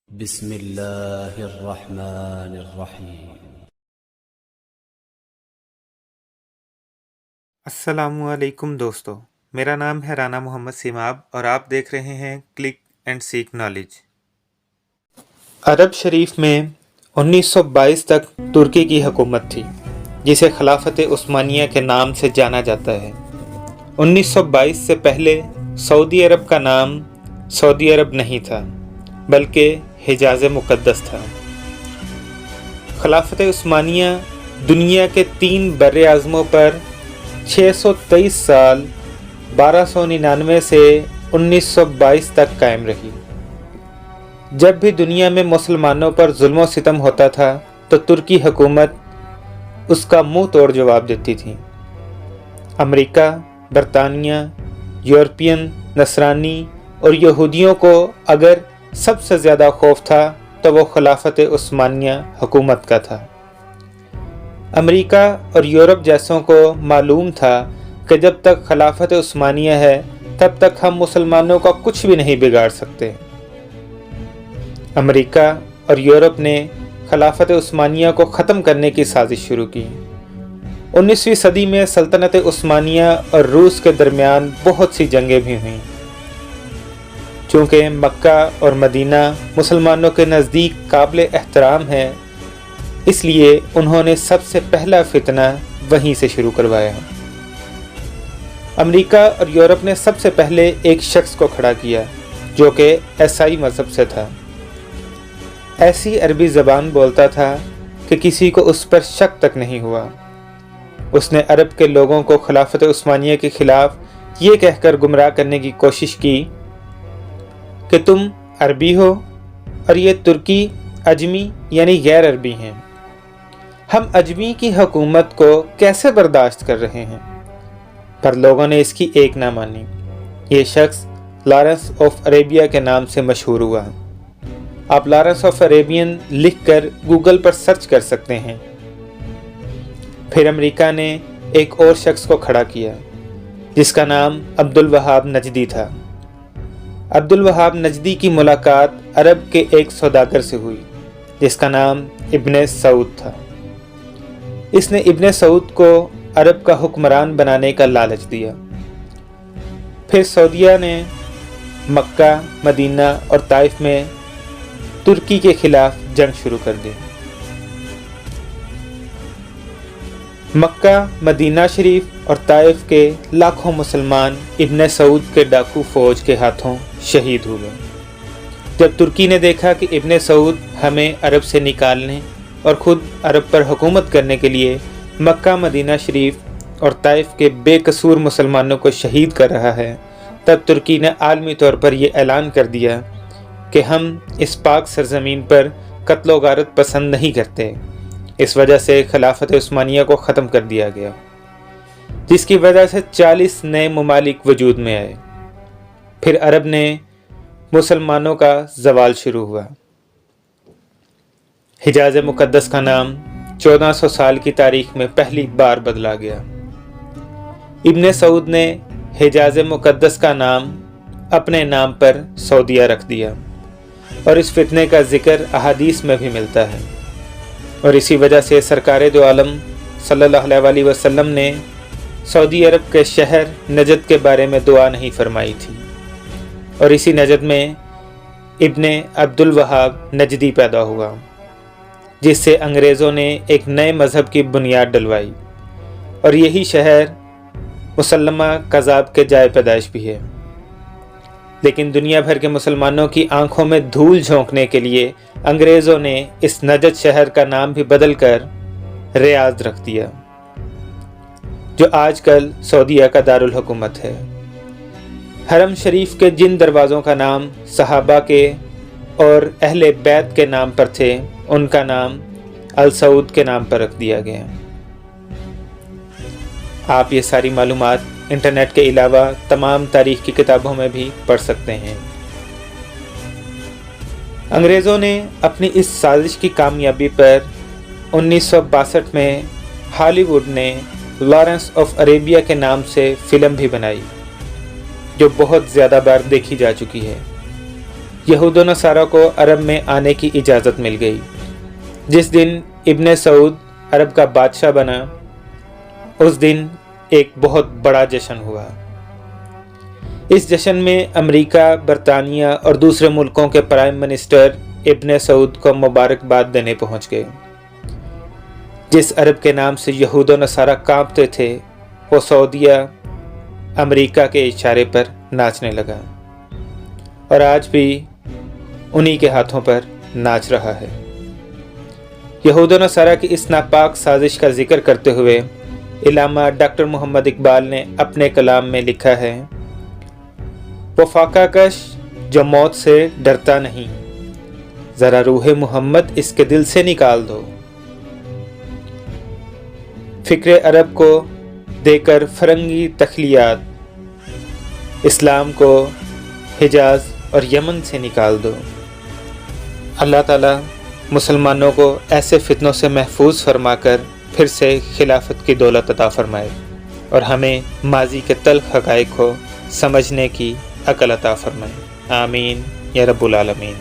بسم اللہ الرحمن الرحیم۔ السلام علیکم دوستو، میرا نام ہے رانا محمد سیماب اور آپ دیکھ رہے ہیں کلک اینڈ سیک نالج۔ عرب شریف میں 1922 تک ترکی کی حکومت تھی جسے خلافت عثمانیہ کے نام سے جانا جاتا ہے۔ 1922 سے پہلے سعودی عرب کا نام سعودی عرب نہیں تھا بلکہ حجاز مقدس تھا۔ خلافت عثمانیہ دنیا کے 3 بر اعظموں پر 623 سال 1299 سے 1922 تک قائم رہی۔ جب بھی دنیا میں مسلمانوں پر ظلم و ستم ہوتا تھا تو ترکی حکومت اس کا منہ توڑ جواب دیتی تھی۔ امریکہ، برطانیہ، یورپین، نصرانی اور یہودیوں کو اگر سب سے زیادہ خوف تھا تو وہ خلافت عثمانیہ حکومت کا تھا۔ امریکہ اور یورپ جیسوں کو معلوم تھا کہ جب تک خلافت عثمانیہ ہے تب تک ہم مسلمانوں کا کچھ بھی نہیں بگاڑ سکتے۔ امریکہ اور یورپ نے خلافت عثمانیہ کو ختم کرنے کی سازش شروع کی۔ 19ویں صدی میں سلطنت عثمانیہ اور روس کے درمیان بہت سی جنگیں بھی ہوئیں۔ چونکہ مکہ اور مدینہ مسلمانوں کے نزدیک قابل احترام ہے، اس لیے انہوں نے سب سے پہلا فتنہ وہیں سے شروع کروایا۔ امریکہ اور یورپ نے سب سے پہلے ایک شخص کو کھڑا کیا جو کہ عیسائی مذہب سے تھا۔ ایسی عربی زبان بولتا تھا کہ کسی کو اس پر شک تک نہیں ہوا۔ اس نے عرب کے لوگوں کو خلافت عثمانیہ کے خلاف یہ کہہ کر گمراہ کرنے کی کوشش کی کہ تم عربی ہو اور یہ ترکی عجمی یعنی غیر عربی ہیں، ہم عجمی کی حکومت کو کیسے برداشت کر رہے ہیں؟ پر لوگوں نے اس کی ایک نہ مانی۔ یہ شخص لارنس آف عربیہ کے نام سے مشہور ہوا۔ آپ لارنس آف عربین لکھ کر گوگل پر سرچ کر سکتے ہیں۔ پھر امریکہ نے ایک اور شخص کو کھڑا کیا جس کا نام عبدالوہاب نجدی تھا۔ عبدالوہاب نجدی کی ملاقات عرب کے ایک سوداگر سے ہوئی جس کا نام ابن سعود تھا۔ اس نے ابن سعود کو عرب کا حکمران بنانے کا لالچ دیا۔ پھر سعودیہ نے مکہ، مدینہ اور طائف میں ترکی کے خلاف جنگ شروع کر دی۔ مکہ، مدینہ شریف اور طائف کے لاکھوں مسلمان ابن سعود کے ڈاکو فوج کے ہاتھوں شہید ہوئے۔ جب ترکی نے دیکھا کہ ابن سعود ہمیں عرب سے نکالنے اور خود عرب پر حکومت کرنے کے لیے مکہ، مدینہ شریف اور طائف کے بے قصور مسلمانوں کو شہید کر رہا ہے، تب ترکی نے عالمی طور پر یہ اعلان کر دیا کہ ہم اس پاک سرزمین پر قتل و غارت پسند نہیں کرتے۔ اس وجہ سے خلافت عثمانیہ کو ختم کر دیا گیا، جس کی وجہ سے 40 نئے ممالک وجود میں آئے۔ پھر عرب نے مسلمانوں کا زوال شروع ہوا۔ حجاز مقدس کا نام 1400 سال کی تاریخ میں پہلی بار بدلا گیا۔ ابن سعود نے حجاز مقدس کا نام اپنے نام پر سعودیہ رکھ دیا، اور اس فتنے کا ذکر احادیث میں بھی ملتا ہے، اور اسی وجہ سے سرکار دو عالم صلی اللہ علیہ وسلم نے سعودی عرب کے شہر نجد کے بارے میں دعا نہیں فرمائی تھی، اور اسی نجد میں ابن عبدالوہاب نجدی پیدا ہوا، جس سے انگریزوں نے ایک نئے مذہب کی بنیاد ڈلوائی، اور یہی شہر مسلمہ کذاب کے جائے پیدائش بھی ہے۔ لیکن دنیا بھر کے مسلمانوں کی آنکھوں میں دھول جھونکنے کے لیے انگریزوں نے اس نجد شہر کا نام بھی بدل کر ریاض رکھ دیا، جو آج کل سعودیہ کا دارالحکومت ہے۔ حرم شریف کے جن دروازوں کا نام صحابہ کے اور اہل بیت کے نام پر تھے، ان کا نام السعود کے نام پر رکھ دیا گیا۔ آپ یہ ساری معلومات انٹرنیٹ کے علاوہ تمام تاریخ کی کتابوں میں بھی پڑھ سکتے ہیں۔ انگریزوں نے اپنی اس سازش کی کامیابی پر 1962 میں ہالی ووڈ نے لارنس آف عربیہ کے نام سے فلم بھی بنائی، جو بہت زیادہ بار دیکھی جا چکی ہے۔ یہود و نصارہ کو عرب میں آنے کی اجازت مل گئی۔ جس دن ابن سعود عرب کا بادشاہ بنا اس دن ایک بہت بڑا جشن ہوا۔ اس جشن میں امریکہ، برطانیہ اور دوسرے ملکوں کے پرائم منسٹر ابن سعود کو مبارکباد دینے پہنچ گئے۔ جس عرب کے نام سے یہود و نصارہ کانپتے تھے وہ سعودیہ امریکہ کے اشارے پر ناچنے لگا، اور آج بھی انہی کے ہاتھوں پر ناچ رہا ہے۔ یہود و نصارہ کی اس ناپاک سازش کا ذکر کرتے ہوئے علامہ ڈاکٹر محمد اقبال نے اپنے کلام میں لکھا ہے، وہ فاقہ کش جو موت سے ڈرتا نہیں، ذرا روح محمد اس کے دل سے نکال دو۔ فکر عرب کو دے کر فرنگی تخلیات، اسلام کو حجاز اور یمن سے نکال دو۔ اللہ تعالیٰ مسلمانوں کو ایسے فتنوں سے محفوظ فرما کر پھر سے خلافت کی دولت عطا فرمائے، اور ہمیں ماضی کے تلخ حقائق کو سمجھنے کی عقل عطا فرمائے۔ آمین یا رب العالمین۔